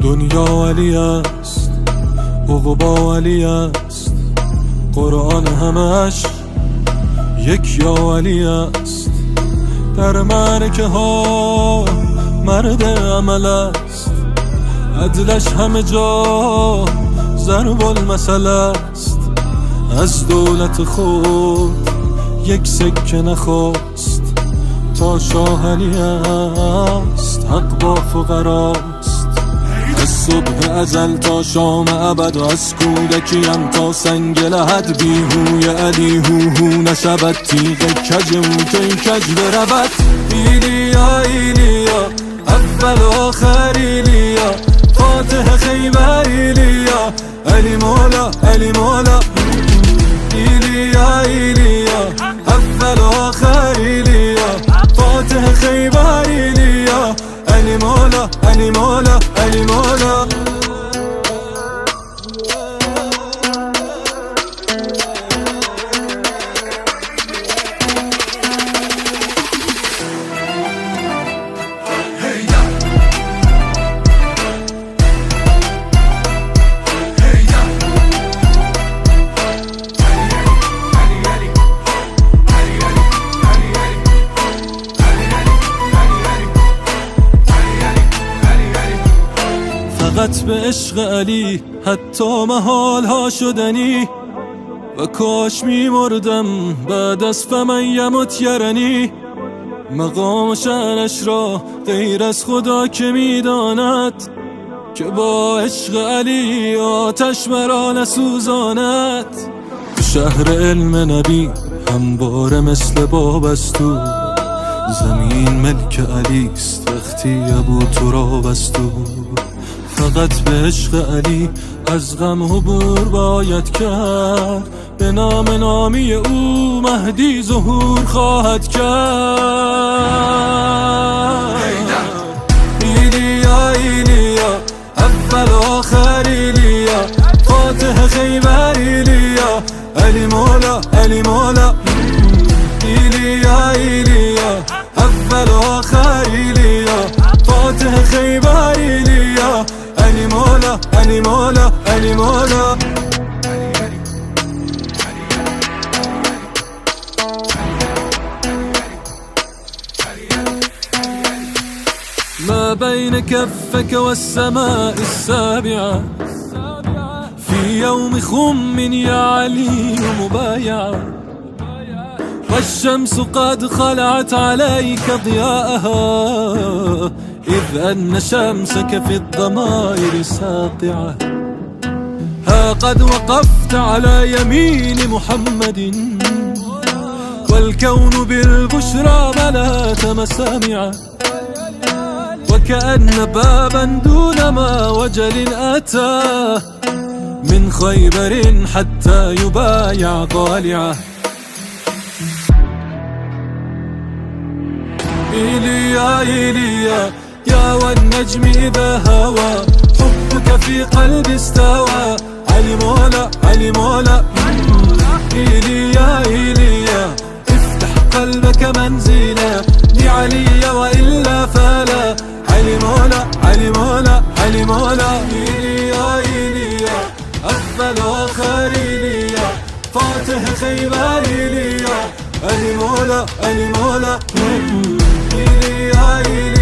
دنیا علی است، عقبا علی است، قرآن همش یک یا علی است. در معرکه ها مرد عمل است، عدلش همه جا ضرب المثل است. از دولت خود یک سکه نخواست، تا شاه علی است، حق با فقراست. از صبح ازل تا شام ابد و از کودکیم تا سنگ لحد، بیهوی علی هو نشود تیغ کج او که کج برود. ایلیا ایلیا اول و آخر ایلیا، فاتح خیبر ایلیا، علی مولا علی مولا. ایلیا ایلیا اول و آخر ایلیا، فاتح خیبر ایلیا، علی مولا علی مولا علی مولا. فقط به عشق علی حتی محال ها شدنی، و کاش می مردم بعد از فمن یمت یرنی. مقام شأنش را غیر از خدا که می داند، که با عشق علی آتش مرا نسوزاند. شهر علم نبی همواره مثل بابستو، زمین ملک علی است وقتی ابو تراب است. فقط به عشق علی از غم عبور باید کرد، به نام نامی او مهدی ظهور خواهد کرد. ایلیا ایلیا اول و آخر ایلیا، فاتح خیبر ایلیا، علی مولا علی مولا. ایلیا ایلیا اول و آخر ایلیا، فاتح خیبر ایلیا، علی مولا علی مولا علی مولا. ما بين كفك والسماء السابعة، في يوم خم يا علي مبايعة، والشمس قد خلعت عليك ضياءها، إذ أن شمسك في الضمائر ساطعة. ها قد وقفت على يمين محمد، والكون بالبشرى ملأت مسامعه، وكأن بابا دون ما وجل أتى، من خيبر حتى يبايع طالعه. إيليا إيليا يا والنجم إذا هوى، حبك في قلبي استوى، علي مولا علي مولا. إيليا إيليا افتح قلبك منزلا لعلي وإلا فلا، علي مولا علي مولا علي مولا. إيليا إيليا أول وآخر إيليا، فاتح خيبر إيليا، علي مولا علي مولا. إيليا إيليا